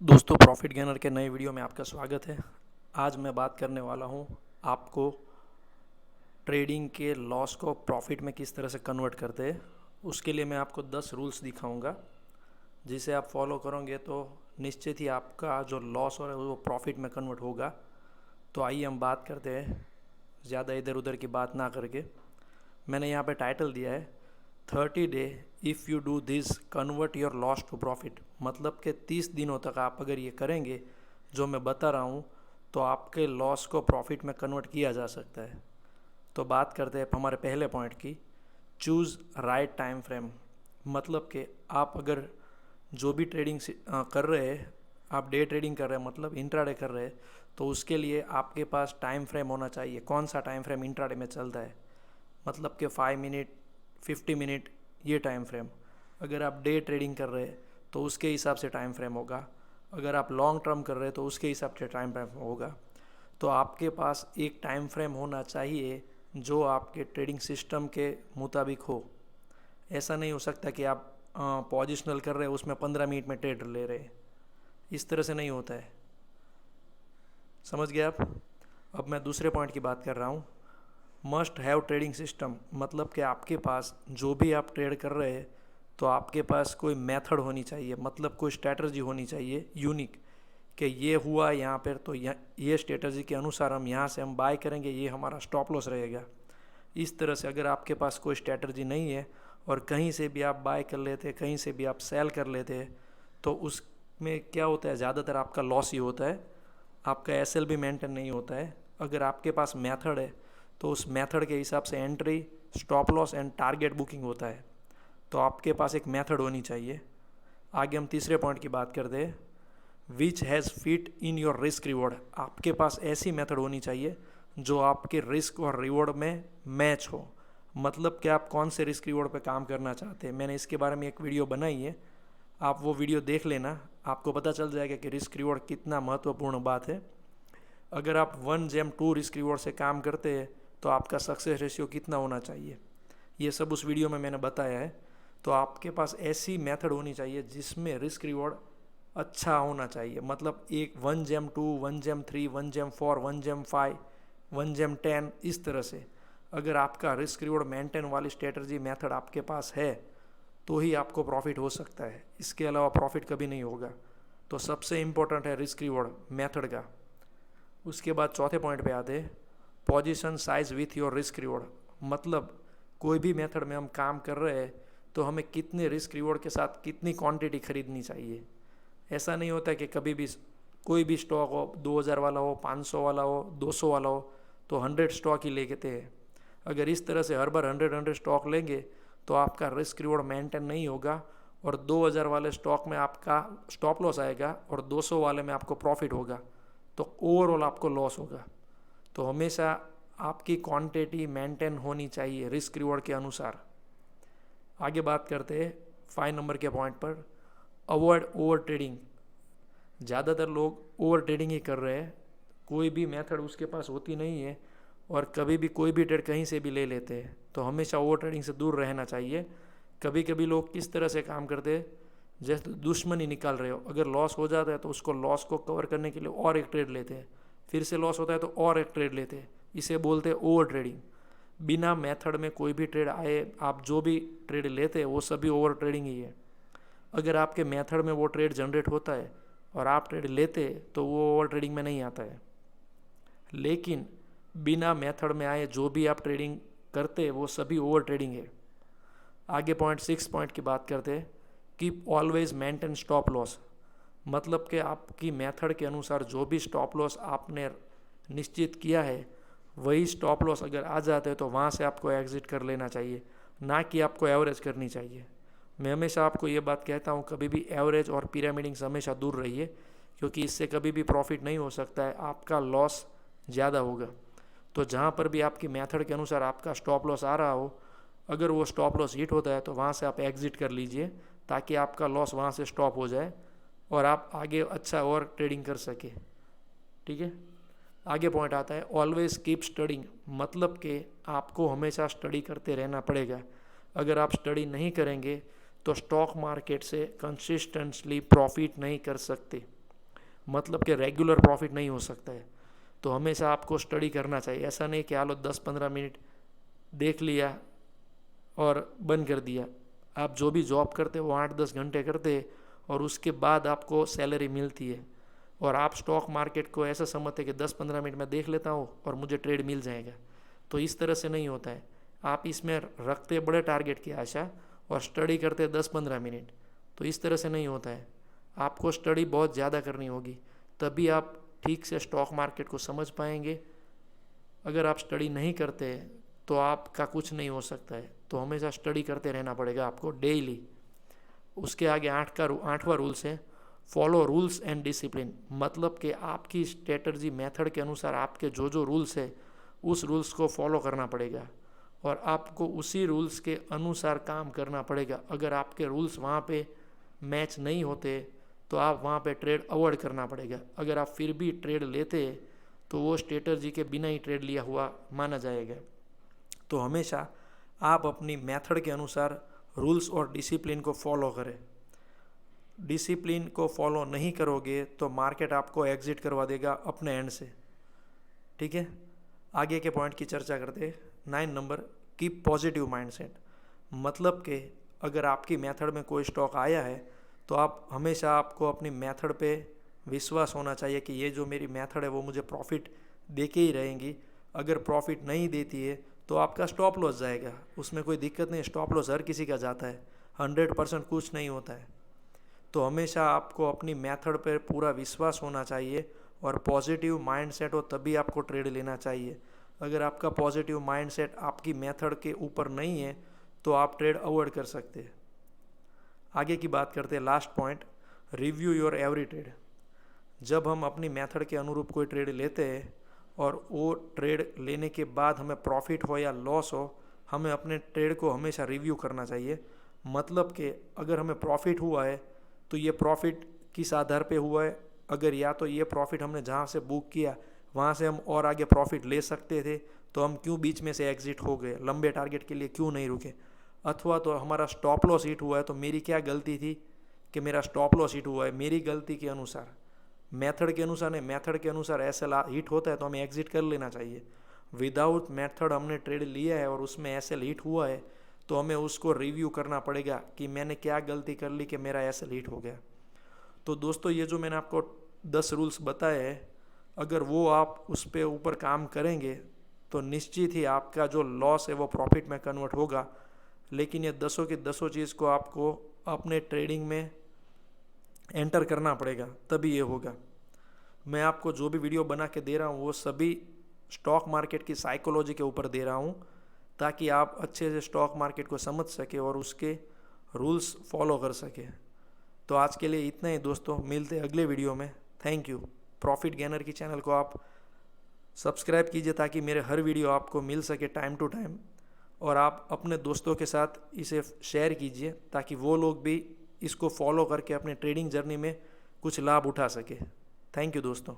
दोस्तों, profit gainer के नए वीडियो में आपका स्वागत है। आज मैं बात करने वाला हूँ आपको ट्रेडिंग के लॉस को प्रॉफिट में किस तरह से कन्वर्ट करते हैं। उसके लिए मैं आपको 10 रूल्स दिखाऊंगा, जिसे आप फॉलो करोगे तो निश्चित ही आपका जो लॉस हो रहा है वो प्रॉफिट में कन्वर्ट होगा। तो आइए हम बात करते हैं, ज़्यादा इधर उधर की बात ना करके। मैंने यहाँ पे टाइटल दिया है 30 day if you do this convert your loss to profit. मतलब कि 30 दिनों तक आप अगर ये करेंगे जो मैं बता रहा हूँ तो आपके लॉस को प्रॉफिट में कन्वर्ट किया जा सकता है। तो बात करते हैं हमारे पहले पॉइंट की, चूज़ राइट टाइम फ्रेम। मतलब कि आप अगर जो भी ट्रेडिंग कर रहे हैं, आप डे ट्रेडिंग कर रहे हैं मतलब इंट्राडे कर रहे हैं, तो उसके लिए आपके पास टाइम फ्रेम होना चाहिए। कौन सा टाइम फ्रेम इंट्राडे में चलता है, मतलब कि 5 मिनट 50 मिनट ये टाइम फ्रेम। अगर आप डे ट्रेडिंग कर रहे हैं तो उसके हिसाब से टाइम फ्रेम होगा। अगर आप लॉन्ग टर्म कर रहे हैं तो उसके हिसाब से टाइम फ्रेम होगा। तो आपके पास एक टाइम फ्रेम होना चाहिए जो आपके ट्रेडिंग सिस्टम के मुताबिक हो। ऐसा नहीं हो सकता कि आप पोजिशनल कर रहे हैं उसमें 15 मिनट में ट्रेड ले रहे हैं, इस तरह से नहीं होता है। समझ गए आप। अब मैं दूसरे पॉइंट की बात कर रहा हूँ, मस्ट हैव ट्रेडिंग सिस्टम। मतलब कि आपके पास जो भी आप ट्रेड कर रहे हैं तो आपके पास कोई मेथड होनी चाहिए, मतलब कोई स्ट्रैटेजी होनी चाहिए यूनिक, कि ये हुआ यहाँ पर तो ये स्ट्रैटेजी के अनुसार हम यहाँ से हम बाय करेंगे, ये हमारा स्टॉप लॉस रहेगा। इस तरह से अगर आपके पास कोई स्ट्रैटेजी नहीं है और कहीं से भी आप बाय कर लेते हैं, कहीं से भी आप सेल कर लेते हैं, तो उसमें क्या होता है, ज़्यादातर आपका लॉस ही होता है। आपका एसएल भी मेंटेन नहीं होता है। अगर आपके पास मेथड है तो उस मेथड के हिसाब से entry, stop loss and target booking होता है। तो आपके पास एक मेथड होनी चाहिए। आगे हम तीसरे पॉइंट की बात करते हैं, which has fit in your risk reward. आपके पास ऐसी मेथड होनी चाहिए जो आपके रिस्क और रिवॉर्ड में मैच हो। मतलब कि आप कौन से रिस्क रिवॉर्ड पे काम करना चाहते हैं। मैंने इसके बारे में एक वीडियो बनाई है, आप वो वीडियो देख लेना, आपको पता चल जाएगा कि रिस्क रिवॉर्ड कितना महत्वपूर्ण बात है। अगर आप 1:2 रिस्क रिवॉर्ड से काम करते हैं तो आपका सक्सेस रेशियो कितना होना चाहिए, ये सब उस वीडियो में मैंने बताया है। तो आपके पास ऐसी मेथड होनी चाहिए जिसमें रिस्क रिवॉर्ड अच्छा होना चाहिए। मतलब एक 1:2, 1:3, 1:4, 1:5, 1:10, इस तरह से। अगर आपका रिस्क रिवॉर्ड मेंटेन वाली स्ट्रेटजी मेथड आपके पास है तो ही आपको प्रॉफिट हो सकता है, इसके अलावा प्रॉफिट कभी नहीं होगा। तो सबसे इम्पोर्टेंट है रिस्क रिवॉर्ड मेथड का। उसके बाद चौथे पॉइंट पे आते हैं, position size with your risk reward. मतलब कोई भी मेथड में हम काम कर रहे हैं तो हमें कितने रिस्क रिवॉर्ड के साथ कितनी क्वांटिटी खरीदनी चाहिए। ऐसा नहीं होता कि कभी भी कोई भी स्टॉक हो, 2000 वाला हो, 500 वाला हो, 200 वाला हो, तो 100 स्टॉक ही लेते हैं। अगर इस तरह से हर बार 100 स्टॉक लेंगे तो आपका रिस्क रिवॉर्ड मेंटेन नहीं होगा और 2000 वाले स्टॉक में आपका स्टॉप लॉस आएगा और 200 वाले में आपको प्रॉफिट होगा, तो ओवरऑल आपको लॉस होगा। तो हमेशा आपकी क्वांटिटी मेंटेन होनी चाहिए रिस्क रिवॉर्ड के अनुसार। आगे बात करते हैं 5 नंबर के पॉइंट पर, अवॉइड ओवर ट्रेडिंग। ज़्यादातर लोग ओवर ट्रेडिंग ही कर रहे हैं, कोई भी मेथड उसके पास होती नहीं है और कभी भी कोई भी ट्रेड कहीं से भी ले लेते हैं। तो हमेशा ओवर ट्रेडिंग से दूर रहना चाहिए। कभी कभी लोग किस तरह से काम करते हैं, जैसे दुश्मनी निकाल रहे हो, अगर लॉस हो जाता है तो उसको लॉस को कवर करने के लिए और एक ट्रेड लेते हैं, फिर से लॉस होता है तो और एक ट्रेड लेते हैं। इसे बोलते हैं ओवर ट्रेडिंग। बिना मेथड में कोई भी ट्रेड आए, आप जो भी ट्रेड लेते हैं वो सभी ओवर ट्रेडिंग ही है। अगर आपके मेथड में वो ट्रेड जनरेट होता है और आप ट्रेड लेते तो वो ओवर ट्रेडिंग में नहीं आता है। लेकिन बिना मेथड में आए जो भी आप ट्रेडिंग करते हैं वो सभी ओवर ट्रेडिंग है। आगे पॉइंट 6 पॉइंट की बात करते हैं, keep always maintain stop loss. मतलब कि आपकी मेथड के अनुसार जो भी स्टॉप लॉस आपने निश्चित किया है वही स्टॉप लॉस अगर आ जाते हैं तो वहाँ से आपको एग्जिट कर लेना चाहिए, ना कि आपको एवरेज करनी चाहिए। मैं हमेशा आपको ये बात कहता हूँ, कभी भी एवरेज और पिरामिडिंग से हमेशा दूर रहिए, क्योंकि इससे कभी भी प्रॉफिट नहीं हो सकता है, आपका लॉस ज़्यादा होगा। तो जहाँ पर भी आपकी मेथड के अनुसार आपका स्टॉप लॉस आ रहा हो, अगर वो स्टॉप लॉस हिट होता है तो वहाँ से आप एग्जिट कर लीजिए, ताकि आपका लॉस वहाँ से स्टॉप हो जाए और आप आगे अच्छा और ट्रेडिंग कर सके। ठीक है। आगे पॉइंट आता है, ऑलवेज कीप स्टडिंग। मतलब कि आपको हमेशा स्टडी करते रहना पड़ेगा। अगर आप स्टडी नहीं करेंगे तो स्टॉक मार्केट से कंसिस्टेंटली प्रॉफिट नहीं कर सकते। मतलब कि रेगुलर प्रॉफिट नहीं हो सकता है। तो हमेशा आपको स्टडी करना चाहिए। ऐसा नहीं कि आलो 10-15 मिनट देख लिया और बंद कर दिया। आप जो भी जॉब करते वो 8-10 घंटे करते और उसके बाद आपको सैलरी मिलती है, और आप स्टॉक मार्केट को ऐसा समझते कि 10-15 मिनट में देख लेता हूँ और मुझे ट्रेड मिल जाएगा। तो इस तरह से नहीं होता है। आप इसमें रखते बड़े टारगेट की आशा और स्टडी करते 10-15 मिनट, तो इस तरह से नहीं होता है। आपको स्टडी बहुत ज़्यादा करनी होगी, तभी आप ठीक से स्टॉक मार्केट को समझ पाएंगे। अगर आप स्टडी नहीं करते तो आपका कुछ नहीं हो सकता है। तो हमेशा स्टडी करते रहना पड़ेगा आपको डेली। उसके आगे 8वां रूल्स है, फॉलो रूल्स एंड डिसिप्लिन। मतलब कि आपकी स्ट्रेटजी मेथड के अनुसार आपके जो जो रूल्स है उस रूल्स को फॉलो करना पड़ेगा और आपको उसी रूल्स के अनुसार काम करना पड़ेगा। अगर आपके रूल्स वहाँ पे मैच नहीं होते तो आप वहाँ पे ट्रेड अवॉइड करना पड़ेगा। अगर आप फिर भी ट्रेड लेते तो वो स्ट्रेटजी के बिना ही ट्रेड लिया हुआ माना जाएगा। तो हमेशा आप अपनी मेथड के अनुसार रूल्स और डिसिप्लिन को फॉलो करें। डिसिप्लिन को फॉलो नहीं करोगे तो मार्केट आपको एग्जिट करवा देगा अपने एंड से। ठीक है, आगे के पॉइंट की चर्चा करते हैं। 9 नंबर, कीप पॉजिटिव माइंडसेट। मतलब कि अगर आपकी मेथड में कोई स्टॉक आया है तो आप हमेशा आपको अपनी मेथड पे विश्वास होना चाहिए कि ये जो मेरी मेथड है वो मुझे प्रॉफिट दे के ही रहेंगी। अगर प्रॉफिट नहीं देती है तो आपका स्टॉप लॉस जाएगा, उसमें कोई दिक्कत नहीं। स्टॉप लॉस हर किसी का जाता है, 100% कुछ नहीं होता है। तो हमेशा आपको अपनी मेथड पर पूरा विश्वास होना चाहिए और पॉजिटिव माइंडसेट हो तभी आपको ट्रेड लेना चाहिए। अगर आपका पॉजिटिव माइंडसेट आपकी मेथड के ऊपर नहीं है तो आप ट्रेड अवॉइड कर सकते हैं। आगे की बात करते हैं, last point, review your every trade. जब हम अपनी मेथड के अनुरूप कोई ट्रेड लेते हैं और वो ट्रेड लेने के बाद हमें प्रॉफिट हो या लॉस हो, हमें अपने ट्रेड को हमेशा रिव्यू करना चाहिए। मतलब कि अगर हमें प्रॉफिट हुआ है तो ये प्रॉफिट किस आधार पे हुआ है। अगर या तो ये प्रॉफिट हमने जहाँ से बुक किया वहाँ से हम और आगे प्रॉफिट ले सकते थे तो हम क्यों बीच में से एग्जिट हो गए, लंबे टारगेट के लिए क्यों नहीं रुके। अथवा तो हमारा स्टॉप लॉस हिट हुआ है तो मेरी क्या गलती थी कि मेरा स्टॉप लॉस हिट हुआ है, मेरी गलती के अनुसार, मेथड के अनुसार नहीं। मेथड के अनुसार ऐसे हिट होता है तो हमें एग्जिट कर लेना चाहिए। विदाउट मेथड हमने ट्रेड लिया है और उसमें एसएल हिट हुआ है तो हमें उसको रिव्यू करना पड़ेगा कि मैंने क्या गलती कर ली कि मेरा एसएल हिट हो गया। तो दोस्तों, ये जो मैंने आपको 10 रूल्स बताए हैं, अगर वो आप उस पर ऊपर काम करेंगे तो निश्चित ही आपका जो लॉस है वो प्रॉफिट में कन्वर्ट होगा। लेकिन ये 10 की 10 चीज़ को आपको अपने ट्रेडिंग में एंटर करना पड़ेगा, तभी ये होगा। मैं आपको जो भी वीडियो बना के दे रहा हूँ वो सभी स्टॉक मार्केट की साइकोलॉजी के ऊपर दे रहा हूँ ताकि आप अच्छे से स्टॉक मार्केट को समझ सके और उसके रूल्स फॉलो कर सके। तो आज के लिए इतना ही दोस्तों, मिलते हैं अगले वीडियो में। Thank you. प्रॉफिट गेनर की चैनल को आप सब्सक्राइब कीजिए ताकि मेरे हर वीडियो आपको मिल सके टाइम टू टाइम, और आप अपने दोस्तों के साथ इसे शेयर कीजिए ताकि वो लोग भी इसको फॉलो करके अपने ट्रेडिंग जर्नी में कुछ लाभ उठा सके। थैंक यू दोस्तों।